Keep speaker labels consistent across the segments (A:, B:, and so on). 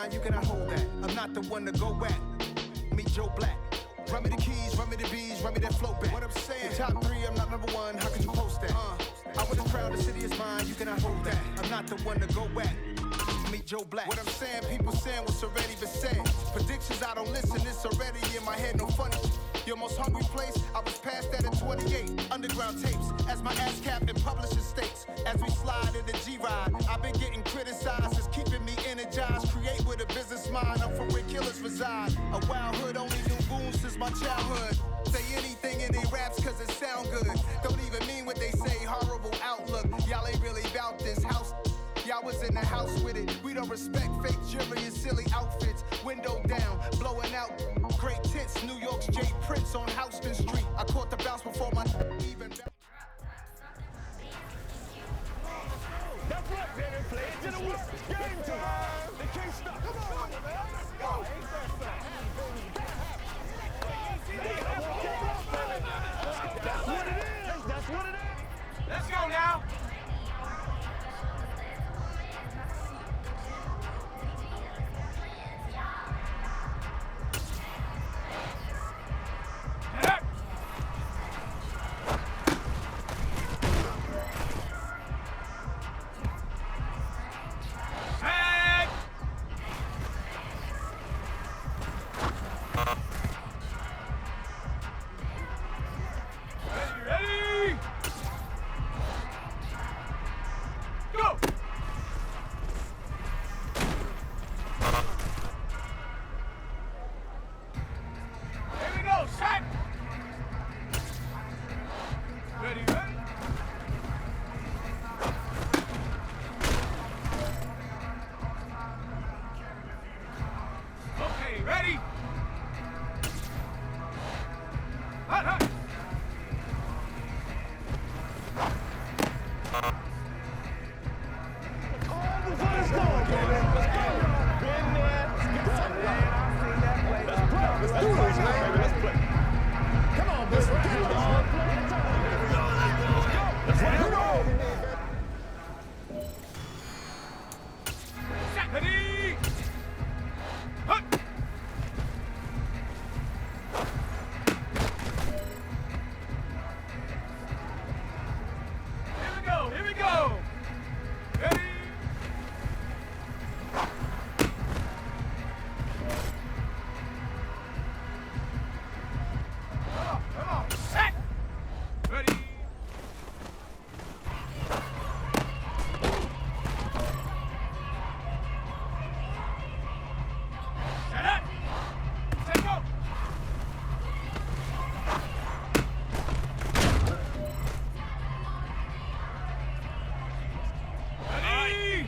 A: mine, you cannot hold that. I'm not the one to go back. Meet Joe Black. Run me the keys, run me the bees, run me that float back. What I'm saying, top 3, I'm not number 1, how could you post that? I was proud, the city is mine, you cannot hold that. I'm not the one to go back. Meet Joe Black. What I'm saying, people saying what's already been said. Predictions, I don't listen, it's already in my head, no funny. Your most hungry place, I was past that at 28. Underground tapes, as my ass cap and publisher states. As we slide in the G-Ride, I've been getting criticized, it's keeping me energized. Create with a business mind, I'm from where killers reside. A wild hood, only knew goons since my childhood. Say anything in they raps cause it sound good. Don't even mean what they say, horrible outlook. Y'all ain't really about this house. Y'all was in the house with it. We don't respect fake jewelry and silly outfits. Window down, blowing out. Great tits, New York's J. Prince on Houston Street. I caught the bounce before my even.
B: That's right, baby. Play it to the wheel. Game time. They can't stop. Come on, man. Let's go. That's what it is. That's what it is.
C: Let's go now.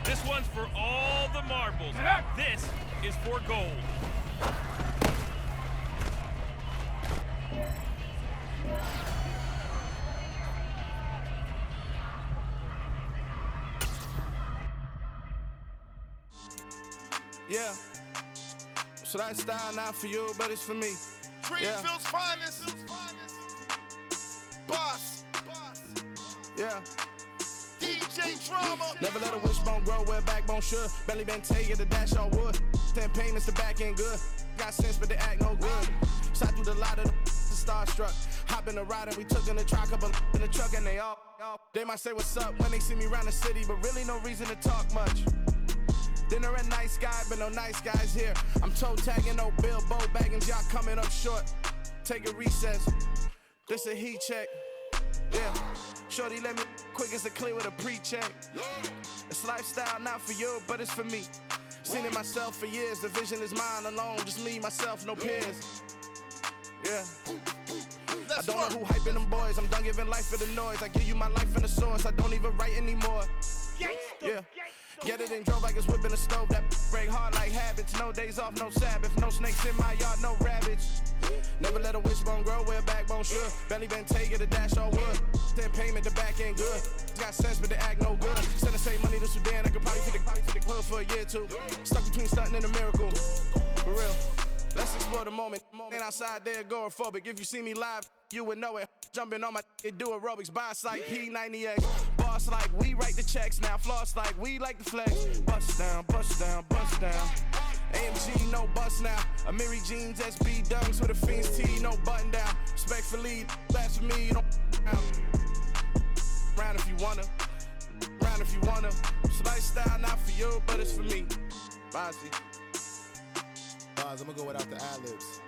D: This one's for all the marbles. This is for gold.
E: Yeah. So that style not for you, but it's for me.
F: Greenfield's finest. Boss.
E: Yeah.
F: DJ Drama.
E: Never let a wishbone grow where a backbone should. Belly been take the dash on wood. 10 payments, the back end good. Got sense, but they act no good. Shot through the lot of the starstruck. Hop in the ride and we took in the truck, couple in the truck and they all. They might say what's up when they see me round the city, but really no reason to talk much. Dinner a nice guy, but no nice guys here. I'm toe tagging, no Bilbo bagging, y'all coming up short. Take a recess. This a heat check. Yeah. Shorty let me quick as a clear with a pre-check. It's lifestyle not for you, but it's for me. Seen it myself for years. The vision is mine alone. Just me, myself, no peers. Yeah. I don't know who hyping them boys. I'm done giving life for the noise. I give you my life in the source. I don't even write anymore. Yeah. Get it and drove like it's whipping a stove. That break hard like habits. No days off, no Sabbath. No snakes in my yard, no rabbits. Never let a wishbone grow where a backbone should. Belly been take it, a dash on wood. 10 payment, the back end good. Got sense, but they act no good. Send the same money to Sudan. I could probably fit the club for a year or two. Stuck between stunting and a miracle. For real. Let's explore the moment. Ain't outside there agoraphobic. If you see me live, you would know it. Jumping on my do aerobics. Boss like P90X. Boss like we write the checks now. Floss like we like the flex. Bust down, bust down, bust down. AMG, no bust now. Amiri jeans, SB dunks with a Fiends tee, no button down. Respectfully, that's for me, you don't round if you wanna. Round if you wanna. It's lifestyle, not for you, but it's for me. Bossy.
A: I'm gonna go without the ad-libs.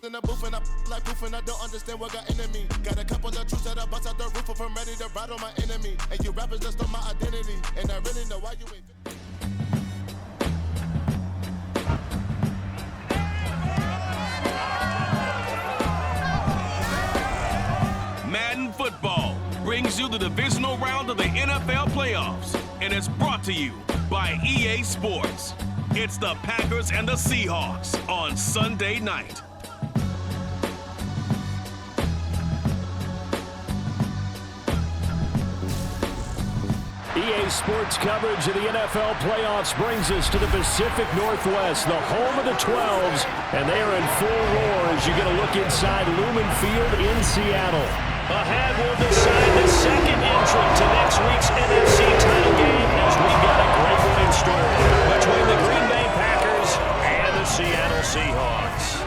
F: In the booth and I like proof and I don't understand what got into me. Got a couple of truths that I bust out the roof if I'm ready to ride on my enemy. And you rappers just on my identity. And I really know why you ain't.
C: Madden football brings you the divisional round of the NFL playoffs, and it's brought to you by EA Sports. It's the Packers and the Seahawks on Sunday night.
G: EA Sports coverage of the NFL playoffs brings us to the Pacific Northwest, the home of the 12s, and they are in full roar as you get a look inside Lumen Field in Seattle. Ahead will decide the second entrant to next week's NFC title game as we've got a great one in store between the Green Bay Packers and the Seattle Seahawks.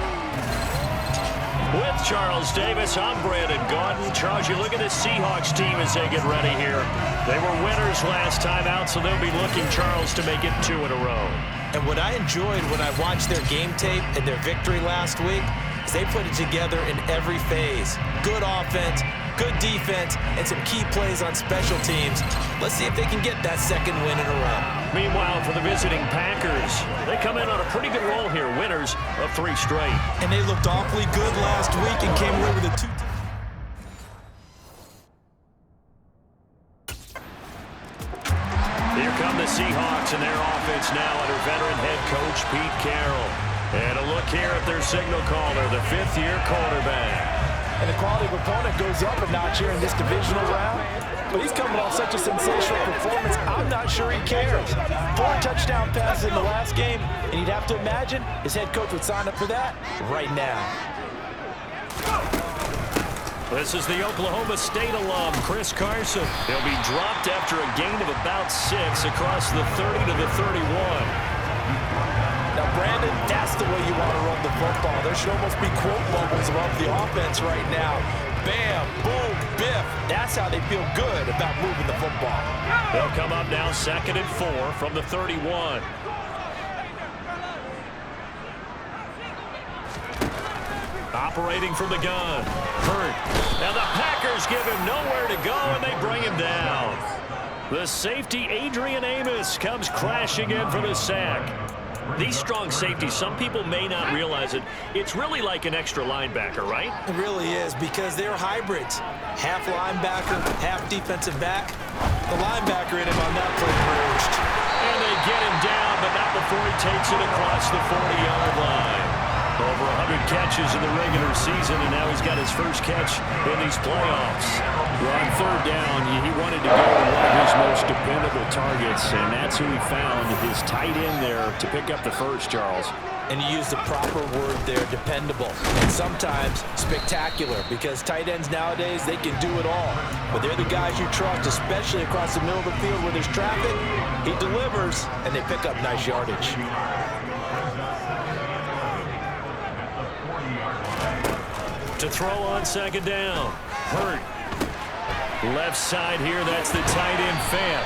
G: With Charles Davis, I'm Brandon Gaudin. Charles, you look at the Seahawks team as they get ready here. They were winners last time out, so they'll be looking, Charles, to make it 2 in a row.
H: And what I enjoyed when I watched their game tape and their victory last week is they put it together in every phase. Good offense, good defense, and some key plays on special teams. Let's see if they can get that second win in a row.
G: Meanwhile, for the visiting Packers, they come in on a pretty good roll here, winners of 3 straight.
H: And they looked awfully good last week and came away with a 2.
G: Here come the Seahawks and their offense now under veteran head coach Pete Carroll. And a look here at their signal caller, the 5th-year quarterback.
I: And the quality of opponent goes up a notch here in this divisional round. But he's coming off such a sensational performance, I'm not sure he cares. 4 touchdown passes in the last game, and you'd have to imagine his head coach would sign up for that right now.
G: This is the Oklahoma State alum, Chris Carson. He'll be dropped after a gain of about 6 across the 30 to the 31.
I: Now, Brandon, that's the way you want to run the football. There should almost be quote bubbles above the offense right now. Bam, boom, biff. That's how they feel good about moving the football.
G: They'll come up now 2nd and 4 from the 31. Operating from the gun. Hurt. Now the Packers give him nowhere to go, and they bring him down. The safety, Adrian Amos, comes crashing in for the sack. These strong safeties, some people may not realize it. It's really like an extra linebacker, right?
H: It really is, because they're hybrids. Half linebacker, half defensive back. The linebacker in him on that play merged.
G: And they get him down, but not before he takes it across the 40-yard line. Over 100 catches in the regular season, and now he's got his first catch in these playoffs. Well, on 3rd down, he wanted to go to one of his most dependable targets, and that's who he found, his tight end there, to pick up the first, Charles.
H: And you use the proper word there, dependable. And sometimes spectacular, because tight ends nowadays, they can do it all. But they're the guys you trust, especially across the middle of the field where there's traffic. He delivers, and they pick up nice yardage.
G: To throw on 2nd down. Hurt. Left side here, that's the tight end Fant.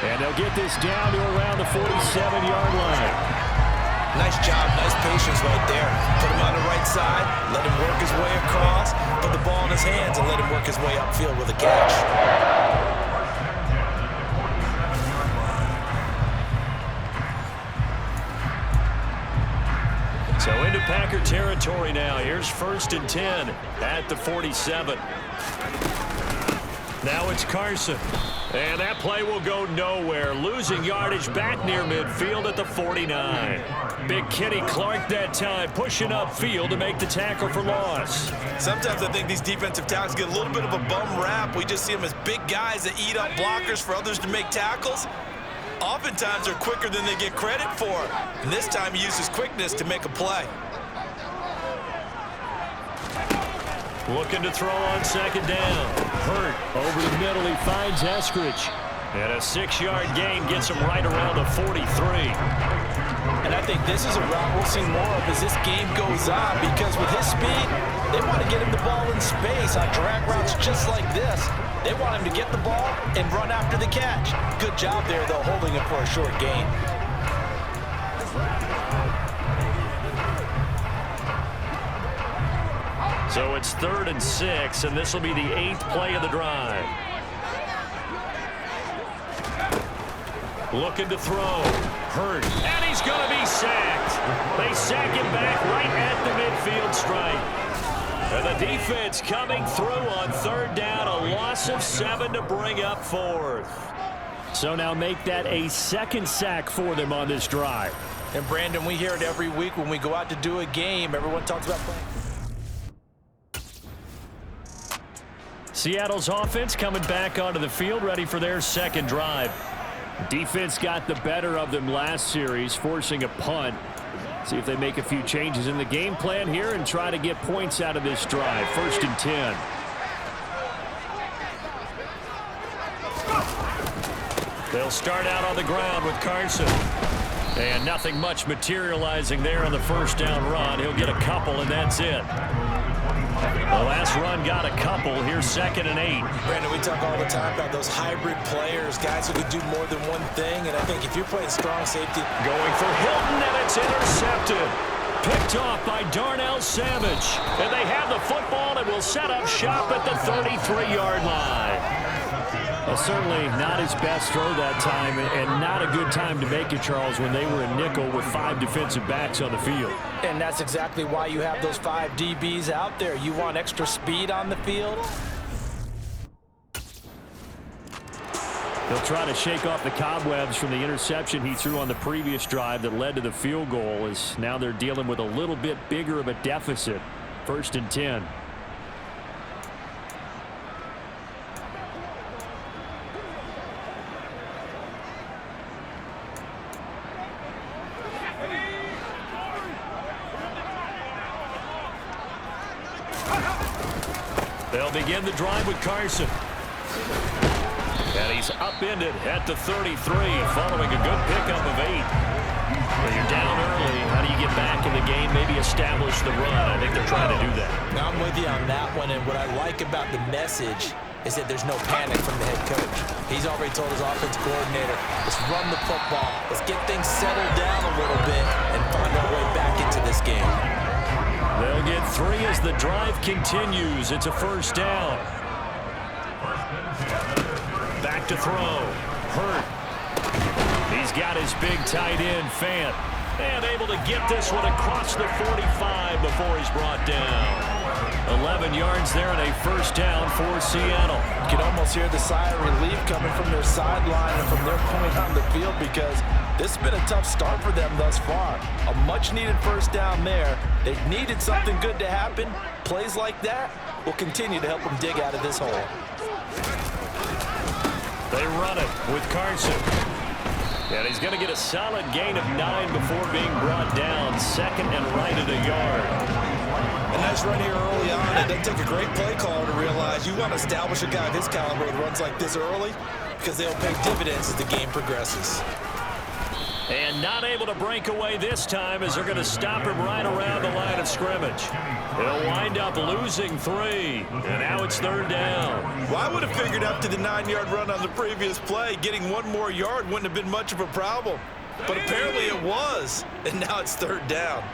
G: And they'll get this down to around the 47-yard line.
H: Nice job, nice patience right there. Put him on the right side, let him work his way across, put the ball in his hands, and let him work his way upfield with a catch.
G: So into Packer territory now. Here's 1st and 10 at the 47. Now it's Carson. And that play will go nowhere. Losing yardage back near midfield at the 49. Big Kenny Clark that time pushing upfield to make the tackle for loss.
H: Sometimes I think these defensive tackles get a little bit of a bum rap. We just see them as big guys that eat up blockers for others to make tackles. Oftentimes they're quicker than they get credit for. And this time he uses quickness to make a play.
G: Looking to throw on 2nd down. Hurt over the middle. He finds Eskridge. And a 6-yard gain gets him right around the 43.
I: And I think this is a route we'll see more of as this game goes on, because with his speed, they want to get him the ball in space on drag routes just like this. They want him to get the ball and run after the catch. Good job there, though, holding it for a short gain.
G: So it's 3rd and 6, and this will be the 8th play of the drive. Looking to throw. Hurt. And he's going to be sacked. They sack him back right at the midfield stripe. And the defense coming through on 3rd down. A loss of 7 to bring up 4th. So now make that a 2nd sack for them on this drive.
I: And Brandon, we hear it every week when we go out to do a game. Everyone talks about playing.
G: Seattle's offense coming back onto the field, ready for their 2nd drive. Defense got the better of them last series, forcing a punt. See if they make a few changes in the game plan here and try to get points out of this drive. 1st and 10. They'll start out on the ground with Carson. And nothing much materializing there on the 1st down run. He'll get a couple, and that's it. The last run got a couple. Here's 2nd and 8.
I: Brandon, we talk all the time about those hybrid players, guys who could do more than one thing. And I think if you're playing strong safety.
G: Going for Hilton, and it's intercepted. Picked off by Darnell Savage. And they have the football and will set up shop at the 33-yard line. Well, certainly not his best throw that time, and not a good time to make it, Charles, when they were in nickel with 5 defensive backs on the field.
I: And that's exactly why you have those 5 DBs out there. You want extra speed on the field.
G: They'll try to shake off the cobwebs from the interception he threw on the previous drive that led to the field goal, as now they're dealing with a little bit bigger of a deficit. 1st and 10. They'll begin the drive with Carson. And he's upended at the 33 following a good pickup of 8. When you're down early, how do you get back in the game, maybe establish the run? I think they're trying to do that.
I: Now I'm with you on that one, and what I like about the message is that there's no panic from the head coach. He's already told his offense coordinator, let's run the football, let's get things settled down a little bit and find our way back into this game.
G: They'll get 3 as the drive continues. It's a 1st down. Back to throw. Hurt. He's got his big tight end, Fant. And able to get this one across the 45 before he's brought down. 11 yards there and a 1st down for Seattle.
I: You can almost hear the sigh of relief coming from their sideline and from their point on the field, because this has been a tough start for them thus far. A much-needed 1st down there. They've needed something good to happen. Plays like that will continue to help them dig out of this hole.
G: They run it with Carson. And he's going to get a solid gain of 9 before being brought down. 2nd and right at a yard.
I: A nice run here early on. It doesn't take a great play caller to realize you want to establish a guy of his caliber with runs like this early, because they'll pay dividends as the game progresses.
G: And not able to break away this time, as they're going to stop him right around the line of scrimmage. He'll wind up losing 3, and now it's 3rd down.
I: Well, I would have figured after the 9-yard run on the previous play, getting 1 more yard wouldn't have been much of a problem. But apparently it was, and now it's 3rd down.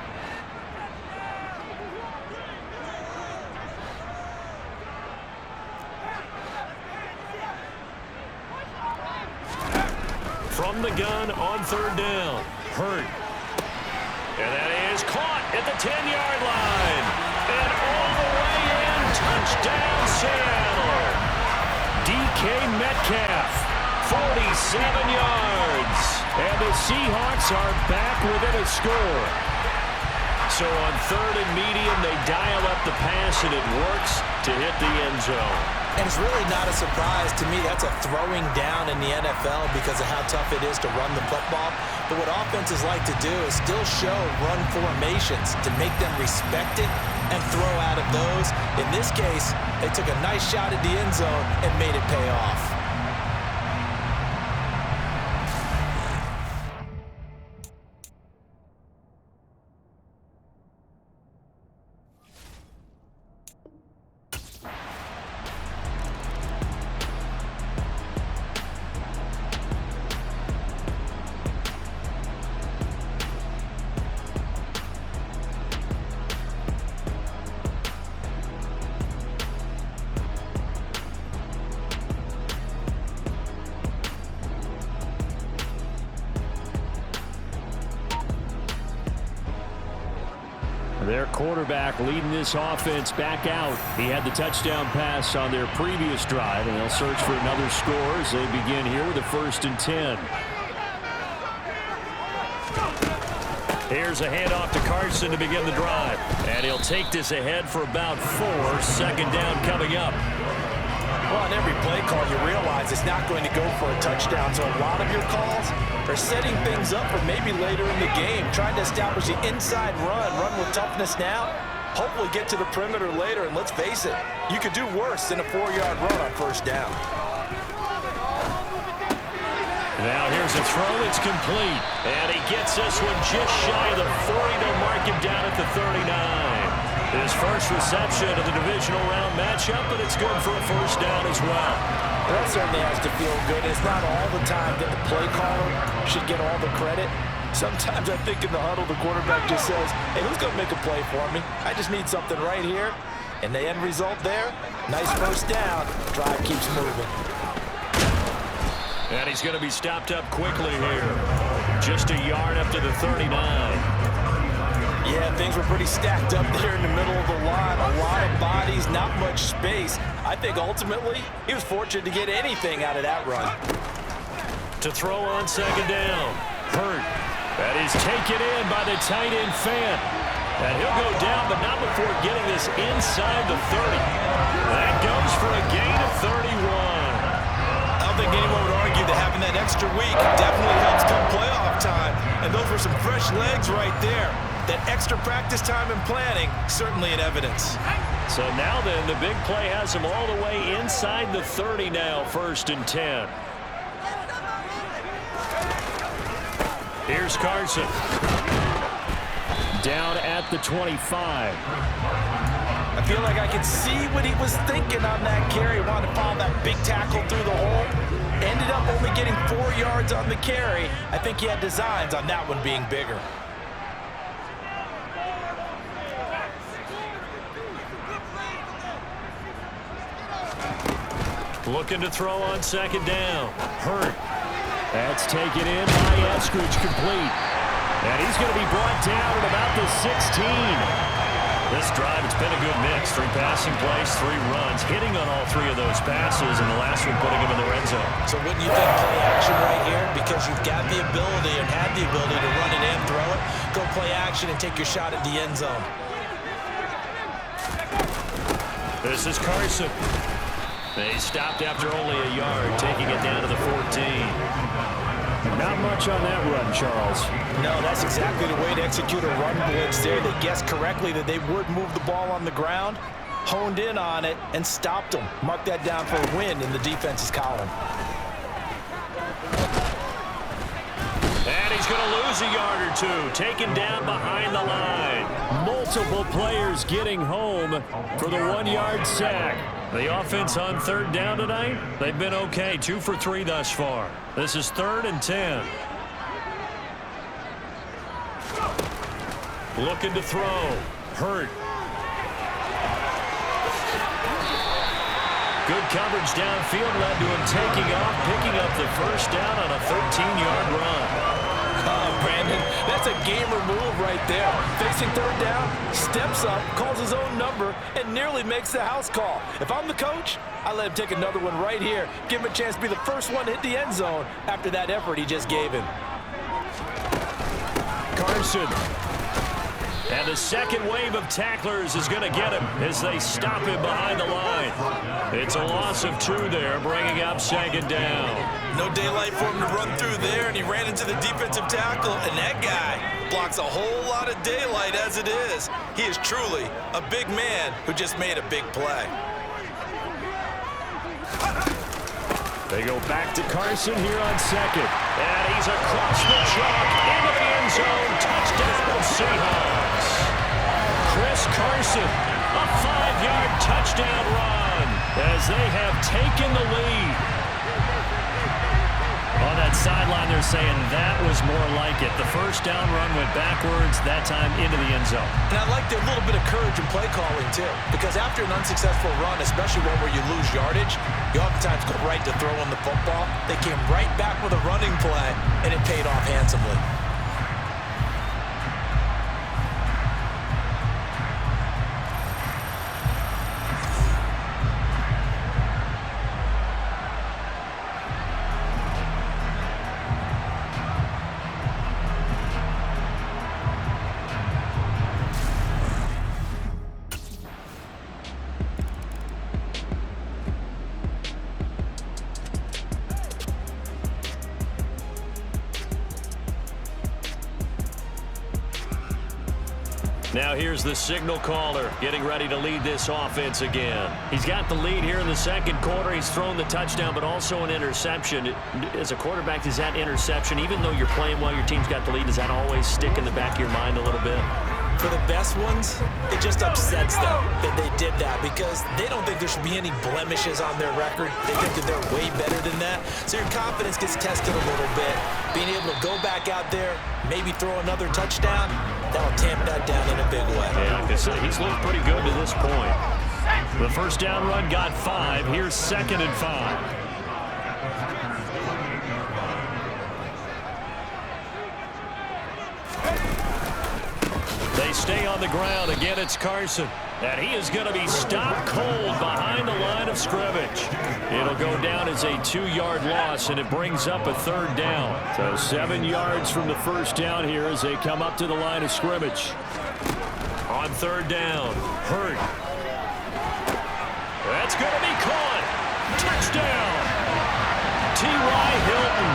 G: From the gun on 3rd down. Hurt. And that is caught at the 10-yard line. And all the way in. Touchdown, Seattle. DK Metcalf, 47 yards. And the Seahawks are back within a score. So on 3rd and medium, they dial up the pass, and it works to hit the end zone.
I: And it's really not a surprise to me. That's a throwing down in the NFL because of how tough it is to run the football. But what offenses like to do is still show run formations to make them respect it and throw out of those. In this case, they took a nice shot at the end zone and made it pay off.
G: Their quarterback leading this offense back out. He had the touchdown pass on their previous drive, and they'll search for another score as they begin here with a 1st and 10. Here's a handoff to Carson to begin the drive. And he'll take this ahead for about 4. 2nd down coming up.
H: Well, on every play call, you realize it's not going to go for a touchdown. So a lot of your calls are setting things up for maybe later in the game, trying to establish the inside run with toughness now, hopefully get to the perimeter later. And let's face it, you could do worse than a 4-yard run on 1st down.
G: Now here's a throw. It's complete. And he gets this one just shy of the 40. They'll mark him down at the 39. His first reception of the divisional round matchup, but it's good for a 1st down as well.
H: That certainly has to feel good. It's not all the time that the play caller should get all the credit. Sometimes I think in the huddle, the quarterback just says, hey, who's going to make a play for me? I just need something right here. And the end result there, nice 1st down. Drive keeps moving.
G: And he's going to be stopped up quickly here. Just a yard up to the 39.
H: Yeah, things were pretty stacked up there in the middle of the line. A lot of bodies, not much space. I think ultimately he was fortunate to get anything out of that run.
G: To throw on 2nd down. Hurt. That is taken in by the tight end Fant. And he'll go down, but not before getting this inside the 30. That goes for a gain of 31.
I: I don't think anyone would argue that having that extra week definitely helps come playoff time. And those were some fresh legs right there. That extra practice time and planning, certainly in evidence.
G: So now then, the big play has him all the way inside the 30 now, 1st and 10. Here's Carson. Down at the 25.
H: I feel like I could see what he was thinking on that carry. Wanted to follow that big tackle through the hole. Ended up only getting 4 yards on the carry. I think he had designs on that one being bigger.
G: Looking to throw on 2nd down. Hurt. That's taken in by Eskridge, complete. And he's going to be brought down at about the 16. This drive, it's been a good mix. 3 passing plays, 3 runs, hitting on all 3 of those passes, and the last one putting him in the red zone.
H: So wouldn't you think play action right here? Because you've got the ability and had the ability to run it and throw it. Go play action and take your shot at the end zone.
G: This is Carson. They stopped after only a yard, taking it down to the 14. Not much on that run, Charles.
H: No, that's exactly the way to execute a run blitz there. They guessed correctly that they would move the ball on the ground, honed in on it, and stopped them. Mark that down for a win in the defense's column.
G: And he's going to lose a yard or 2, taken down behind the line. Multiple players getting home for the 1-yard sack. The offense on 3rd down tonight, they've been okay. 2 for 3 thus far. This is 3rd and 10. Looking to throw. Hurt. Good coverage downfield led to him taking off, picking up the 1st down on a 13-yard run.
H: Brandon, that's a gamer move right there. Facing 3rd down, steps up, calls his own number, and nearly makes the house call. If I'm the coach, I let him take another one right here. Give him a chance to be the first one to hit the end zone after that effort he just gave him.
G: Carson. And the 2nd wave of tacklers is going to get him as they stop him behind the line. It's a loss of 2 there, bringing up 2nd down.
I: No daylight for him to run through there, and he ran into the defensive tackle, and that guy blocks a whole lot of daylight as it is. He is truly a big man who just made a big play.
G: They go back to Carson here on 2nd. And he's across the chalk into the end zone. Touchdown, Seahawks. Chris Carson, a 5-yard touchdown run as they have taken the lead. On that sideline, they're saying that was more like it. The 1st down run went backwards, that time into the end zone.
H: And I like their little bit of courage in play calling, too. Because after an unsuccessful run, especially one where you lose yardage, you oftentimes go right to throwing the football. They came right back with a running play, and it paid off handsomely.
G: Now here's the signal caller getting ready to lead this offense again. He's got the lead here in the second quarter. He's thrown the touchdown, but also an interception. As a quarterback, does that interception, even though you're playing while your team's got the lead, does that always stick in the back of your mind a little bit?
H: For the best ones, it just upsets them that they did that because they don't think there should be any blemishes on their record. They think that they're way better than that. So your confidence gets tested a little bit. Being able to go back out there, maybe throw another touchdown, that'll tamp that down in a big way.
G: Yeah, like I said, he's looked pretty good to this point. The first down run got 5. Here's 2nd and 5. They stay on the ground. Again, it's Carson. And he is going to be stopped cold behind the line of scrimmage. It'll go down as a 2-yard loss, and it brings up a 3rd down. So 7 yards from the first down here as they come up to the line of scrimmage. On 3rd down, Hurt. That's going to be caught. Touchdown. T.Y. Hilton,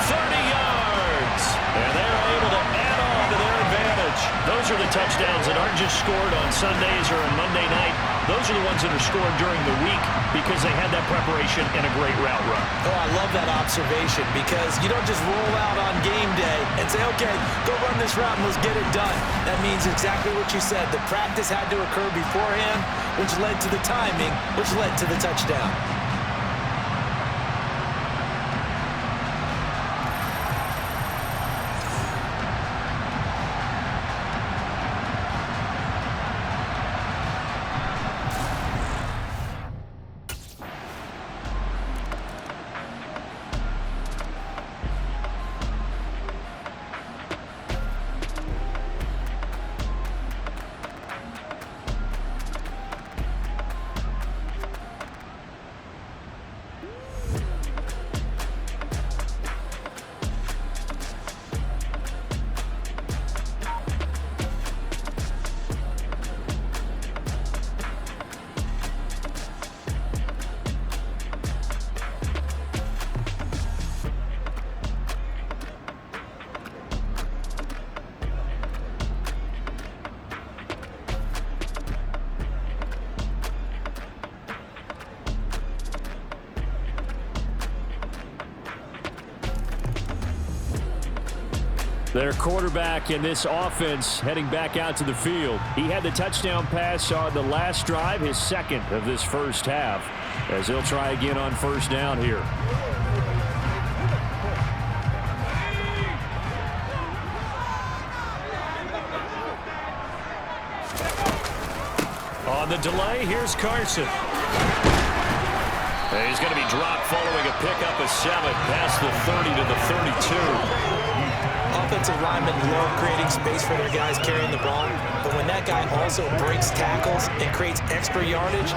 G: 30 yards. And they're able to add on to their advantage. Those are the touchdowns that aren't just scored on Sundays or on Monday night. Those are the ones that are scored during the week because they had that preparation and a great route run.
H: Oh, I love that observation because you don't just roll out on game day and say, okay, go run this route and let's get it done. That means exactly what you said. The practice had to occur beforehand, which led to the timing, which led to the touchdown.
G: Their quarterback in this offense heading back out to the field. He had the touchdown pass on the last drive, his 2nd of this first half, as he'll try again on 1st down here. On the delay, here's Carson. And he's going to be dropped following a pickup of 7 past the 30 to the 32.
H: Offensive linemen love creating space for their guys carrying the ball, but when that guy also breaks tackles and creates extra yardage,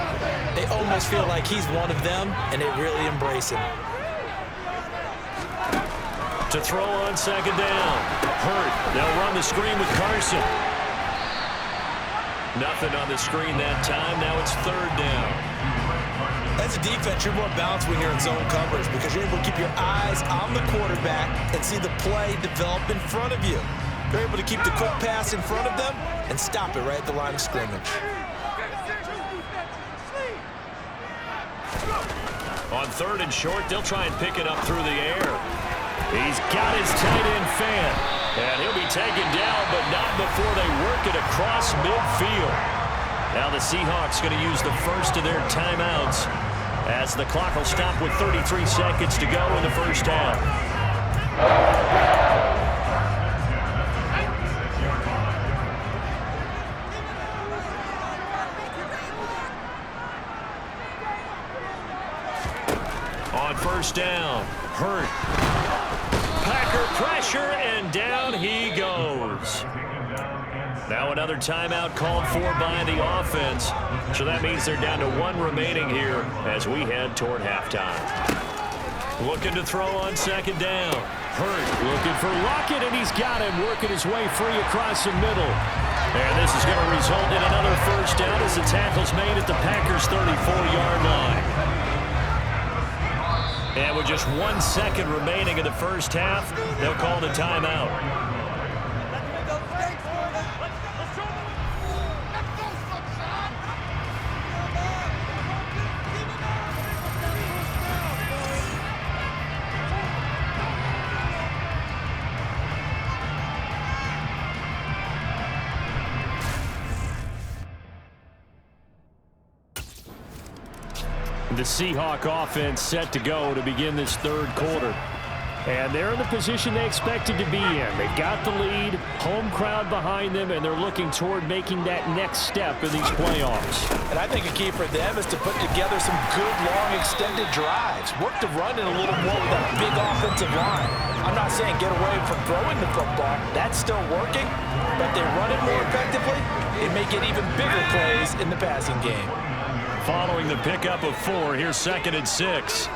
H: they almost feel like he's one of them, and they really embrace him.
G: To throw on 2nd down. Hurt. They'll run the screen with Carson. Nothing on the screen that time. Now it's 3rd down.
H: As a defense, you're more balanced when you're in zone coverage because you're able to keep your eyes on the quarterback and see the play develop in front of you. You're able to keep the quick pass in front of them and stop it right at the line of scrimmage.
G: On 3rd and short, they'll try and pick it up through the air. He's got his tight end fan, and he'll be taken down, but not before they work it across midfield. Now the Seahawks going to use the first of their timeouts as the clock will stop with 33 seconds to go in the first half. On 1st down, Hurt. Packer pressure, and down he goes. Now another timeout called for by the offense. So that means they're down to 1 remaining here as we head toward halftime. Looking to throw on 2nd down. Hurt looking for Lockett, and he's got him working his way free across the middle. And this is going to result in another 1st down as the tackle's made at the Packers' 34-yard line. And with just 1 second remaining in the first half, they'll call the timeout. The Seahawk offense set to go to begin this third quarter. And they're in the position they expected to be in. They've got the lead, home crowd behind them, and they're looking toward making that next step in these playoffs.
H: And I think a key for them is to put together some good, long, extended drives. Work the run in a little more with that big offensive line. I'm not saying get away from throwing the football. That's still working. But they run it more effectively and make it even bigger plays in the passing game.
G: Following the pickup of 4, here's 2nd and 6.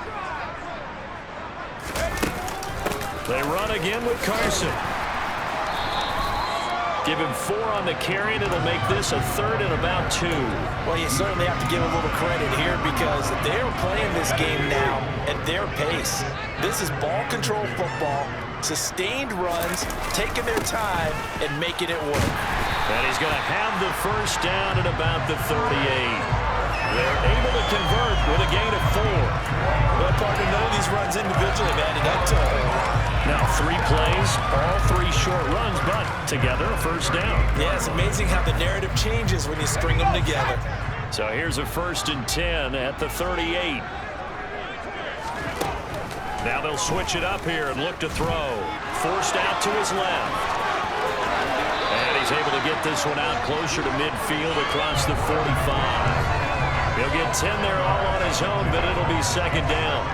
G: They run again with Carson. Give him 4 on the carry, and it'll make this a 3rd and about 2.
H: Well, you certainly have to give a little credit here because they're playing this game now at their pace. This is ball control football, sustained runs, taking their time, and making it work.
G: And he's going to have the first down at about the 38. They're able to convert with a gain of 4.
H: Well, partner, none of these runs individually have added up to a whole lot.
G: Now 3 plays, all 3 short runs, but together a first down.
H: Yeah, it's amazing how the narrative changes when you string them together.
G: So here's a 1st and 10 at the 38. Now they'll switch it up here and look to throw. Forced out to his left. And he's able to get this one out closer to midfield across the 45. He'll get 10 there all on his own, but it'll be 2nd down.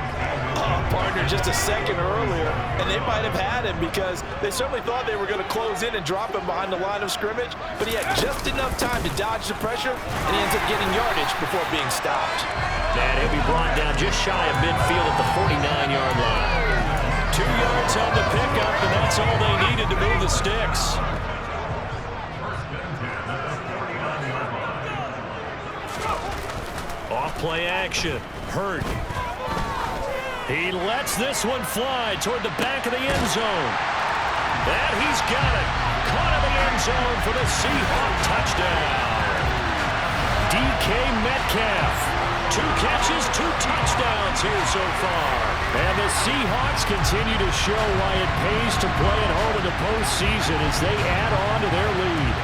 H: Partner, just a second earlier, and they might have had him because they certainly thought they were going to close in and drop him behind the line of scrimmage, but he had just enough time to dodge the pressure, and he ends up getting yardage before being stopped.
G: And he'll be brought down just shy of midfield at the 49-yard line. 2 yards on the pickup, and that's all they needed to move the sticks. Off-play action. Hurt. He lets this one fly toward the back of the end zone. And he's got it. Caught in the end zone for the Seahawk touchdown. DK Metcalf. 2 catches, 2 touchdowns here so far. And the Seahawks continue to show why it pays to play at home in the postseason as they add on to their lead.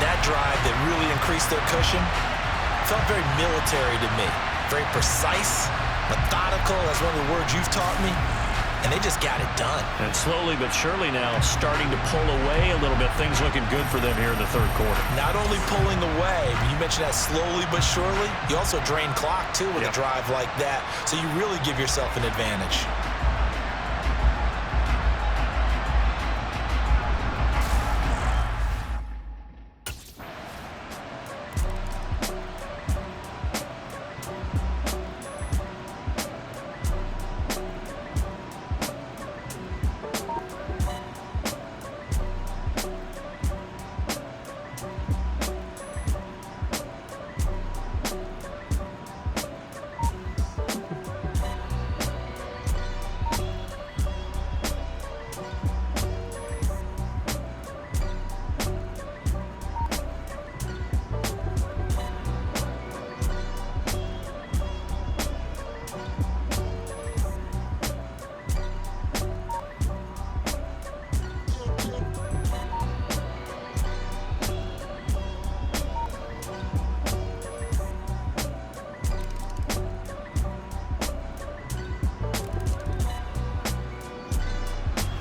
H: That drive that really increased their cushion felt very military to me. Very precise, methodical, that's one of the words you've taught me, and they just got it done.
G: And slowly but surely now starting to pull away a little bit. Things looking good for them here in the 3rd quarter.
H: Not only pulling away, but you mentioned that slowly but surely, you also drain clock too with a drive like that, so you really give yourself an advantage.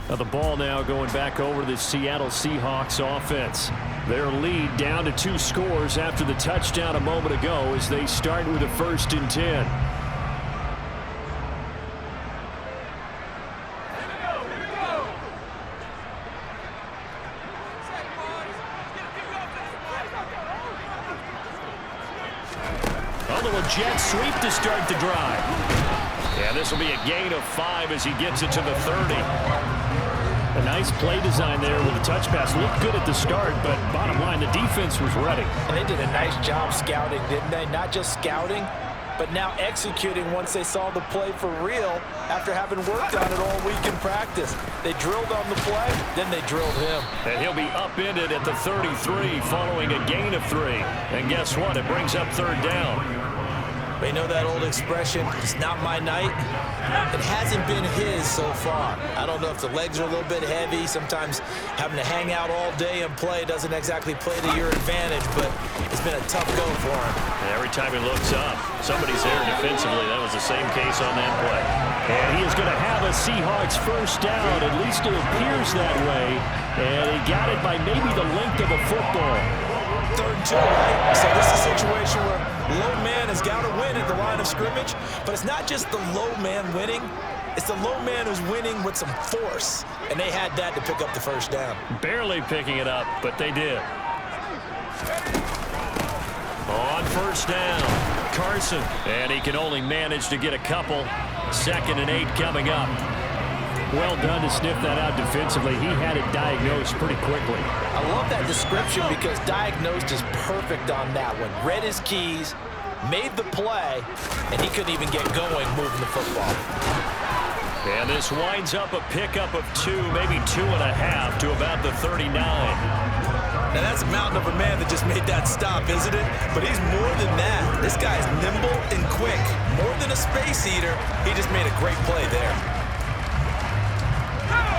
G: Now the ball now going back over to the Seattle Seahawks offense. Their lead down to 2 scores after the touchdown a moment ago as they start with a 1st and 10. A little jet sweep to start the drive. Yeah, this will be a gain of 5 as he gets it to the 30. A nice play design there with the touch pass. Looked good at the start, but bottom line, the defense was ready.
H: And they did a nice job scouting, didn't they? Not just scouting, but now executing once they saw the play for real after having worked on it all week in practice. They drilled on the play, then they drilled him.
G: And he'll be upended at the 33 following a gain of 3. And guess what? It brings up 3rd down.
H: But you know that old expression, it's not my night? It hasn't been his so far. I don't know if the legs are a little bit heavy. Sometimes having to hang out all day and play doesn't exactly play to your advantage, but it's been a tough go for him.
G: And every time he looks up, somebody's there defensively. That was the same case on that play. And he is going to have a Seahawks first down. At least it appears that way. And he got it by maybe the length of a football.
H: 3rd and 2, right? So this is a situation where low man has got to win at the line of scrimmage, but it's not just the low man winning. It's the low man who's winning with some force, and they had that to pick up the first down.
G: Barely picking it up, but they did. On first down, Carson, and he can only manage to get a couple. 2nd and 8 coming up. Well done to sniff that out defensively. He had it diagnosed pretty quickly.
H: I love that description because diagnosed is perfect on that one. Read his keys, made the play, and he couldn't even get going moving the football.
G: And this winds up a pickup of 2, maybe 2.5 to about the 39.
H: Now that's a mountain of a man that just made that stop, isn't it? But he's more than that. This guy's nimble and quick. More than a space eater, he just made a great play there.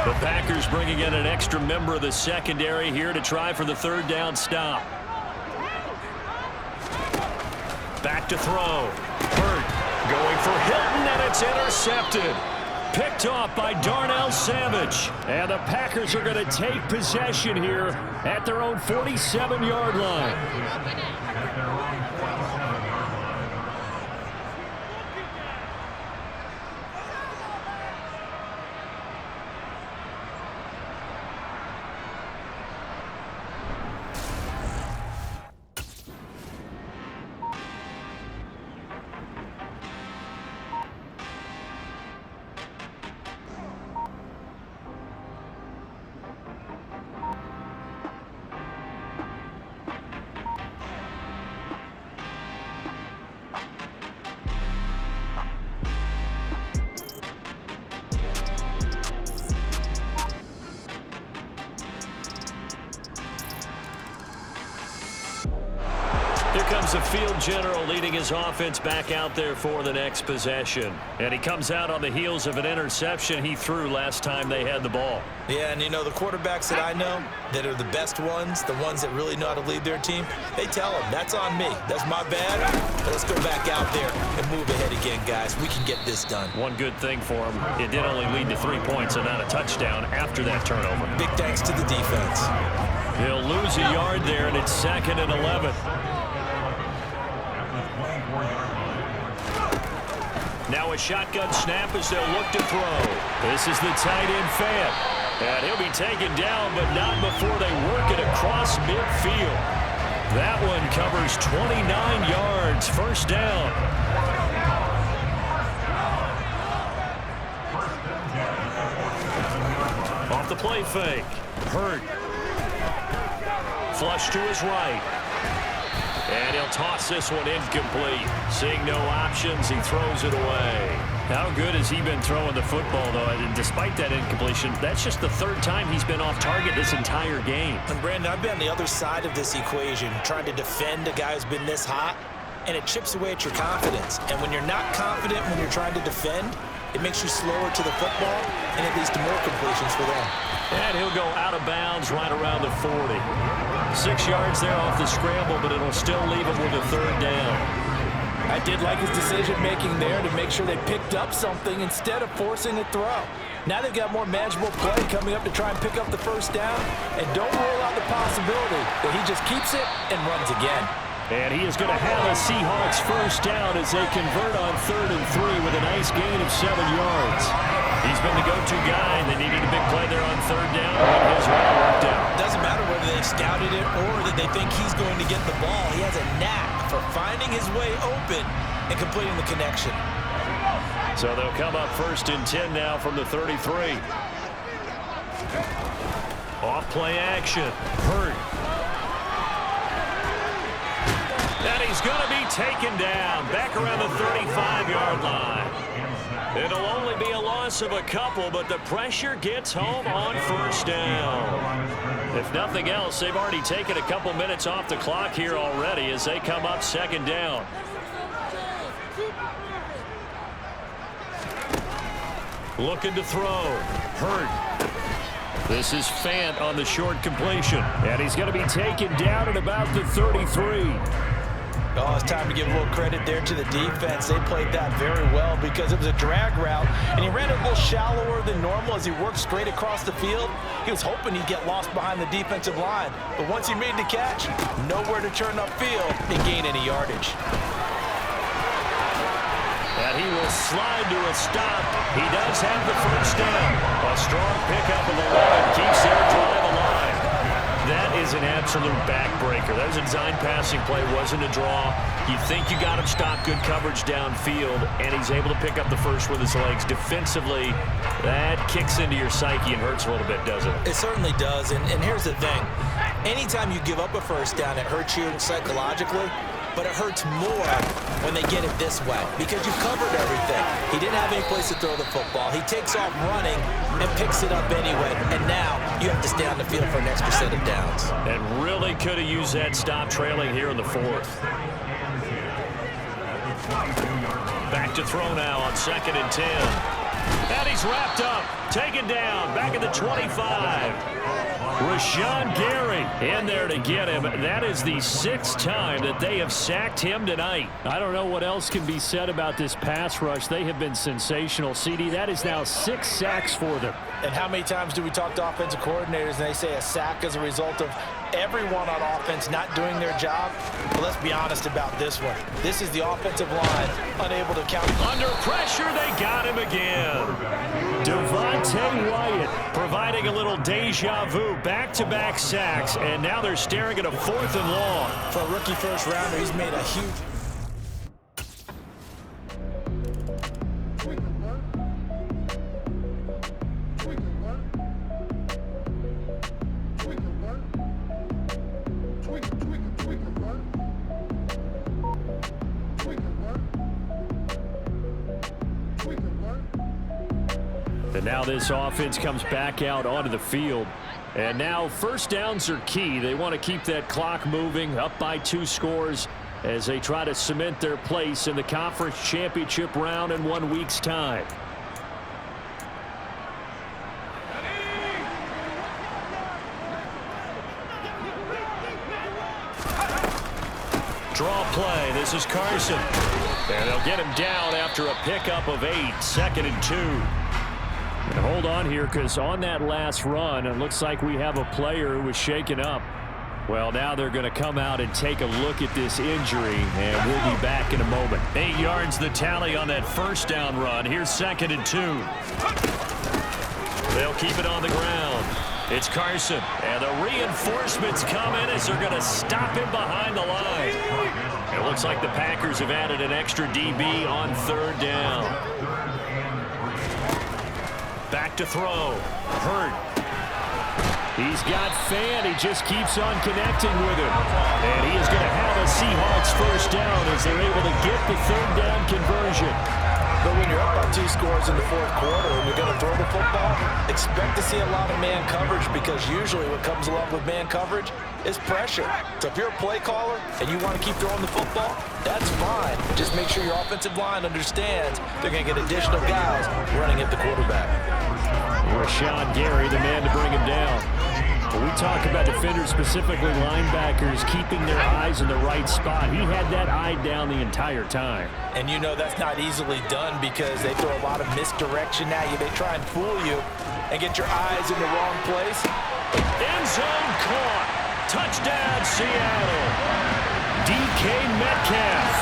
G: The Packers bringing in an extra member of the secondary here to try for the 3rd down stop. Back to throw. Hurt going for Hilton, and it's intercepted. Picked off by Darnell Savage. And the Packers are going to take possession here at their own 47-yard line. Here comes the field general leading his offense back out there for the next possession. And he comes out on the heels of an interception he threw last time they had the ball.
H: Yeah, and you know, the quarterbacks that I know that are the best ones, the ones that really know how to lead their team, they tell them, that's on me. That's my bad. But let's go back out there and move ahead again, guys. We can get this done.
G: One good thing for him, it did only lead to 3 points and not a touchdown after that turnover.
H: Big thanks to the defense.
G: He'll lose a yard there, and it's 2nd and 11. Now a shotgun snap as they'll look to throw. This is the tight end Fant. And he'll be taken down, but not before they work it across midfield. That one covers 29 yards. First down. Off the play fake. Hurt. Flush to his right. And he'll toss this one incomplete. Seeing no options, he throws it away. How good has he been throwing the football, though? And despite that incompletion, that's just the 3rd time he's been off target this entire game.
H: And Brandon, I've been on the other side of this equation, trying to defend a guy who's been this hot, and it chips away at your confidence. And when you're not confident when you're trying to defend, it makes you slower to the football, and it leads to more completions for them.
G: And he'll go out of bounds right around the 40. 6 yards there off the scramble, but it'll still leave him with a 3rd down.
H: I did like his decision-making there to make sure they picked up something instead of forcing a throw. Now they've got more manageable play coming up to try and pick up the first down, and don't rule out the possibility that he just keeps it and runs again.
G: And he is going to have a Seahawks first down as they convert on 3rd and 3 with a nice gain of 7 yards. He's been the go-to guy, and they needed a big play there on 3rd down, and his route worked out.
H: Doesn't matter whether they've scouted it or that they think he's going to get the ball. He has a knack for finding his way open and completing the connection.
G: So they'll come up 1st and 10 now from the 33. Off play action. Hurt. And he's going to be taken down back around the 35-yard line. It'll only be a loss of a couple, but the pressure gets home on 1st down. If nothing else, they've already taken a couple minutes off the clock here already as they come up 2nd down. Looking to throw. Hurt. This is Fant on the short completion. And he's going to be taken down at about the 33.
H: Oh, it's time to give a little credit there to the defense. They played that very well because it was a drag route, and he ran it a little shallower than normal as he worked straight across the field. He was hoping he'd get lost behind the defensive line, but once he made the catch, nowhere to turn upfield and gain any yardage.
G: And he will slide to a stop. He does have the first down. A strong pickup of the line keeps their drive alive. That is an absolute backbreaker. That was a design passing play, wasn't a draw. You think you got him stopped, good coverage downfield, and he's able to pick up the first with his legs. Defensively, that kicks into your psyche and hurts a little bit, doesn't it?
H: It certainly does, and here's the thing. Anytime you give up a first down, it hurts you psychologically, but it hurts more when they get it this way because you've covered everything. He didn't have any place to throw the football. He takes off running and picks it up anyway, and now you have to stay on the field for an extra set of downs.
G: And really could have used that stop trailing here in the fourth. Back to throw now on 2nd and 10. And he's wrapped up, taken down, back at the 25. Rashawn Gary in there to get him. That is the 6th time that they have sacked him tonight. I don't know what else can be said about this pass rush. They have been sensational. CD, that is now 6 sacks for them.
H: And how many times do we talk to offensive coordinators and they say a sack as a result of everyone on offense not doing their job? But let's be honest about this one. This is the offensive line unable to count.
G: Under pressure, they got him again. Devontae Wyatt providing a little deja vu. Back-to-back sacks, and now they're staring at a 4th and long.
H: For a rookie first-rounder, he's made a huge...
G: And now this offense comes back out onto the field. And now first downs are key. They want to keep that clock moving, up by 2 scores as they try to cement their place in the conference championship round in 1 week's time. Draw play. This is Carson. And they'll get him down after a pickup of 8, 2nd and 2. And hold on here, because on that last run, it looks like we have a player who was shaken up. Well, now they're going to come out and take a look at this injury, and we'll be back in a moment. 8 yards the tally on that first down run. Here's 2nd and 2. They'll keep it on the ground. It's Carson, and the reinforcements come in as they're going to stop him behind the line. It looks like the Packers have added an extra DB on 3rd down. Back to throw. Hurt. He's got Fant. He just keeps on connecting with him. And he is going to have a Seahawks first down as they're able to get the 3rd down conversion.
H: But when you're up by 2 scores in the 4th quarter and you're going to throw the football, expect to see a lot of man coverage because usually what comes along with man coverage is pressure. So if you're a play caller and you want to keep throwing the football, that's fine. Just make sure your offensive line understands they're going to get additional guys running at the quarterback.
G: Rashawn Gary, the man to bring him down. When we talk about defenders, specifically linebackers, keeping their eyes in the right spot, he had that eye down the entire time.
H: And you know that's not easily done because they throw a lot of misdirection at you. They try and fool you and get your eyes in the wrong place.
G: End zone caught. Touchdown, Seattle. DK Metcalf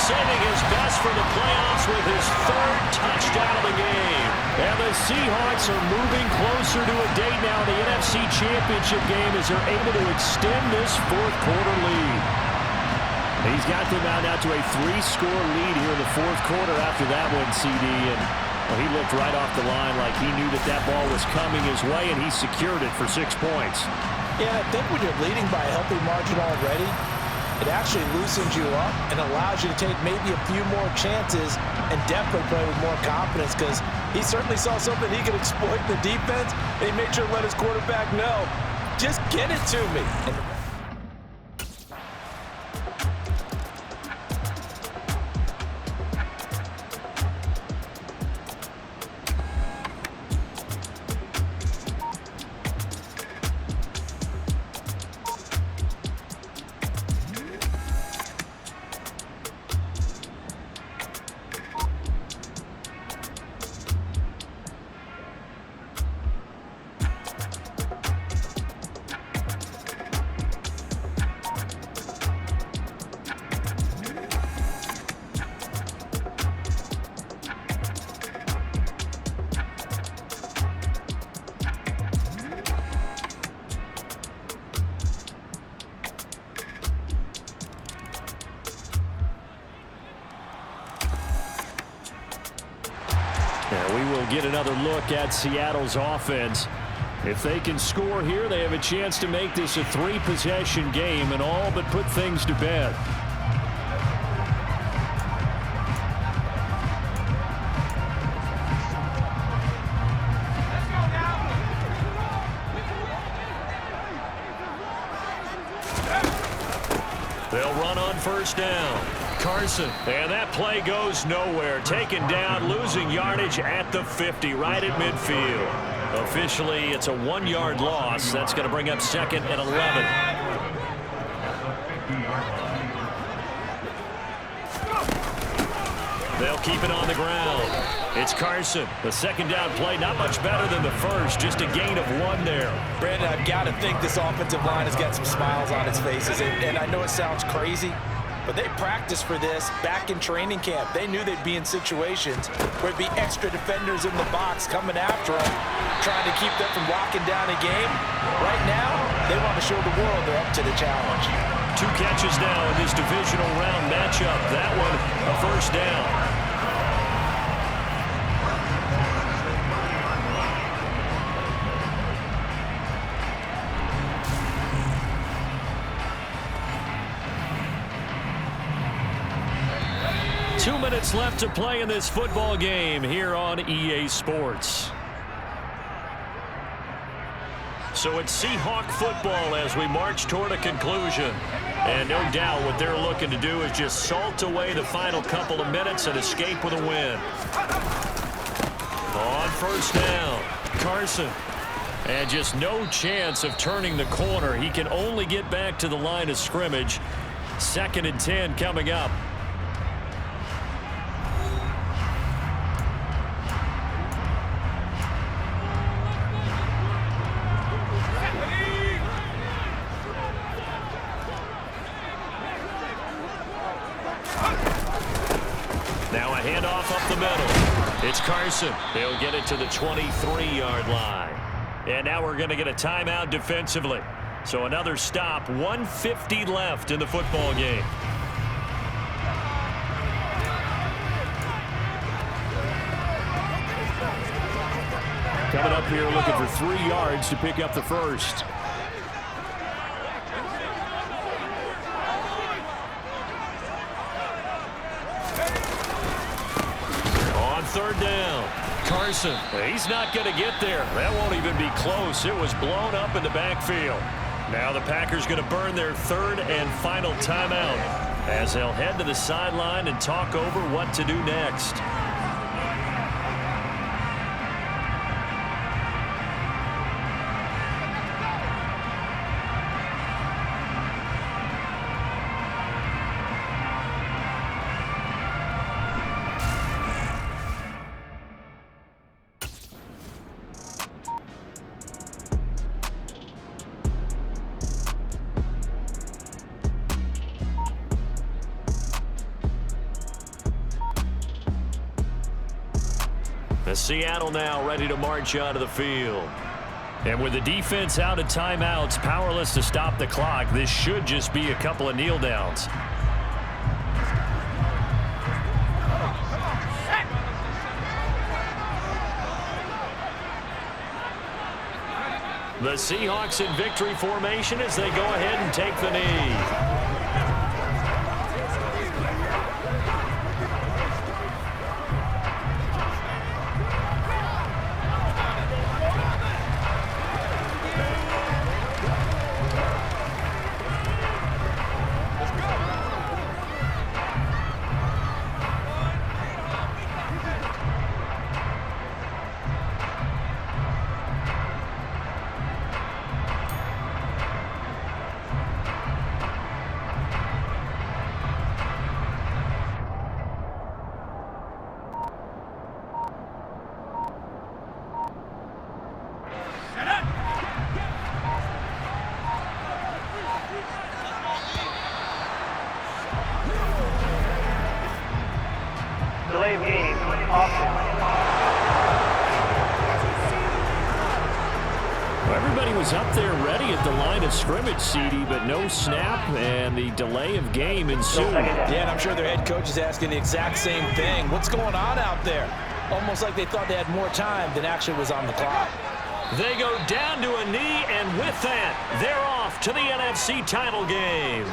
G: saving his best for the playoffs with his 3rd touchdown of the game. And the Seahawks are moving closer to a date now in the NFC Championship game as they're able to extend this 4th quarter lead. He's got them out now to a 3-score lead here in the 4th quarter after that one, CD. And well, he looked right off the line like he knew that that ball was coming his way, and he secured it for 6 points.
H: Yeah, I think when you're leading by a healthy margin already, it actually loosens you up and allows you to take maybe a few more chances and definitely play with more confidence because he certainly saw something he could exploit in the defense, and he made sure to let his quarterback know, just get it to me.
G: get another look at Seattle's offense. If they can score here, they have a chance to make this a 3-possession game and all but put things to bed. They'll run on first down. Carson, and that play goes nowhere. Taken down, losing yardage at the 50, right at midfield. Officially, it's a 1-yard loss. That's going to bring up 2nd and 11. They'll keep it on the ground. It's Carson. The 2nd down play, not much better than the first. Just a gain of 1 there.
H: Brandon, I've got to think this offensive line has got some smiles on its faces. And I know it sounds crazy, but they practiced for this back in training camp. They knew they'd be in situations where there'd be extra defenders in the box coming after them, trying to keep them from locking down a game. Right now, they want to show the world they're up to the challenge.
G: 2 catches now in this divisional round matchup. That one, a first down. Two minutes left to play in this football game here on EA Sports. So it's Seahawk football as we march toward a conclusion. And no doubt what they're looking to do is just salt away the final couple of minutes and escape with a win. On first down, Carson. And just no chance of turning the corner. He can only get back to the line of scrimmage. 2nd and 10 coming up. Now a handoff up the middle. It's Carson. He'll get it to the 23-yard line. And now we're going to get a timeout defensively. So another stop, 1:50 left in the football game. Coming up here looking for 3 yards to pick up the first. On 3rd down, Carson. He's not going to get there. That won't even be close. It was blown up in the backfield. Now the Packers going to burn their 3rd and final timeout as they'll head to the sideline and talk over what to do next. Seattle now ready to march onto the field. And with the defense out of timeouts, powerless to stop the clock, this should just be a couple of kneel downs. The Seahawks in victory formation as they go ahead and take the knee.
J: Delay of game, offense.
G: Well, everybody was up there ready at the line of scrimmage, CD, but no snap, and the delay of game ensued.
H: Yeah, and I'm sure their head coach is asking the exact same thing. What's going on out there? almost like they thought they had more time than actually was on the clock.
G: They go down to a knee, and with that, they're off to the NFC title game.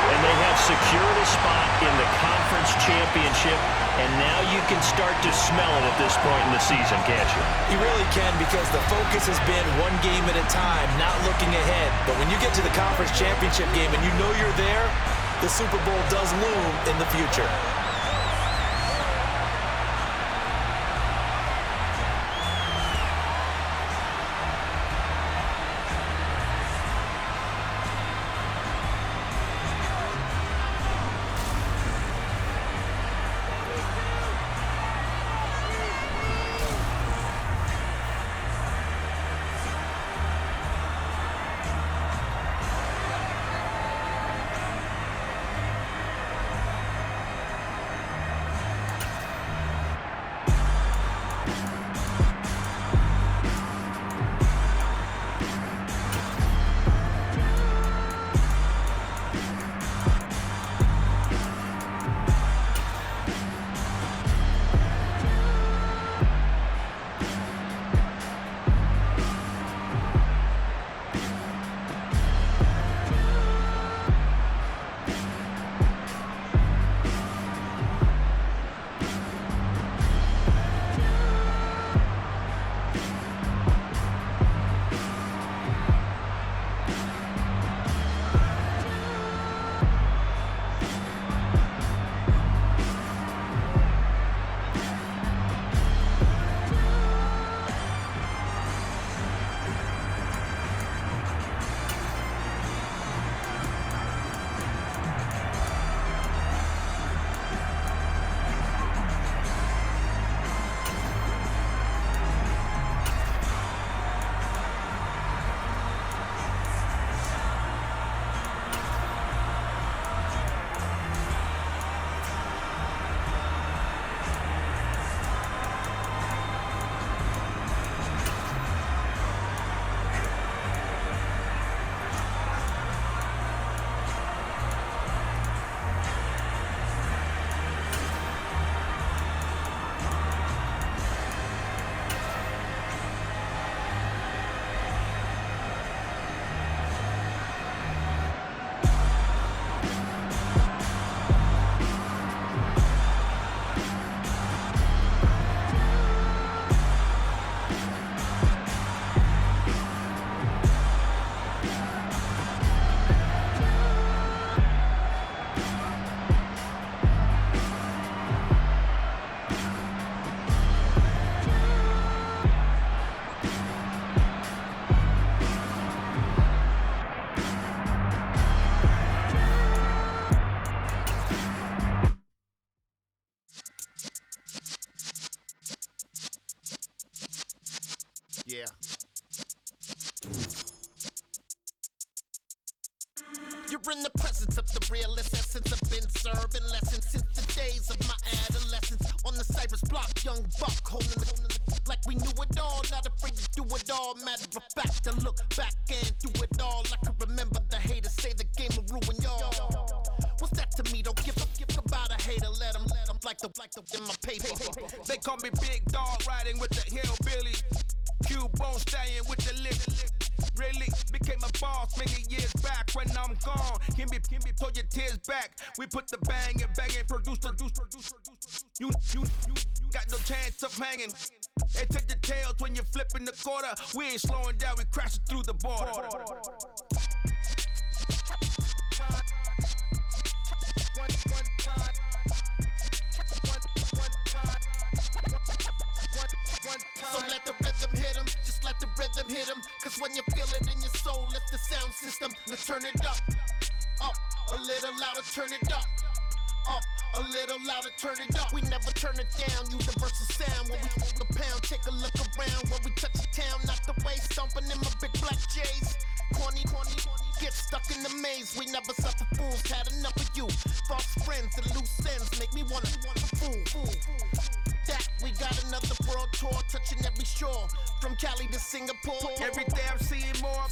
G: And they have secured a spot in the conference championship, and now you can start to smell it at this point in the season, can't you?
H: You really can, because the focus has been one game at a time, not looking ahead. But when you get to the conference championship game and you know you're there, the Super Bowl does loom in the future.
F: Yeah. You're in the presence of the realest essence. I've been serving lessons since the days of my adolescence. On the Cypress block, young buck holding the like we knew it all. Not afraid to do it all. Matter of fact, to look back and do it all. I can remember the haters say the game will ruin y'all. What's that to me? Don't give about a hater. Let them like the in my paper.
E: They call me Big Dog, riding with the hillbilly. Cubone staying with the lip. Really became a boss many years back. When I'm gone, can be pull your tears back. We put the bang and produce. You got no chance of hanging. They take the tails when you're flipping the quarter. We ain't slowing down, we crashing through the border.
F: So let the rhythm hit him, just let the rhythm hit him. Cause when you feel it in your soul, lift the sound system. Let's turn it up, a little louder, turn it up, a little louder, turn it up. We never turn it down, universal sound. When we hold the pound, take a look around. When we touch the town, not the way, stomping in my big black J's. Corny, get stuck in the maze. We never suffer fools, had enough of you. False friends and loose ends make me wanna fool. That we got another world tour, touching every shore, from Cali to Singapore.
E: Every day I'm seeing more.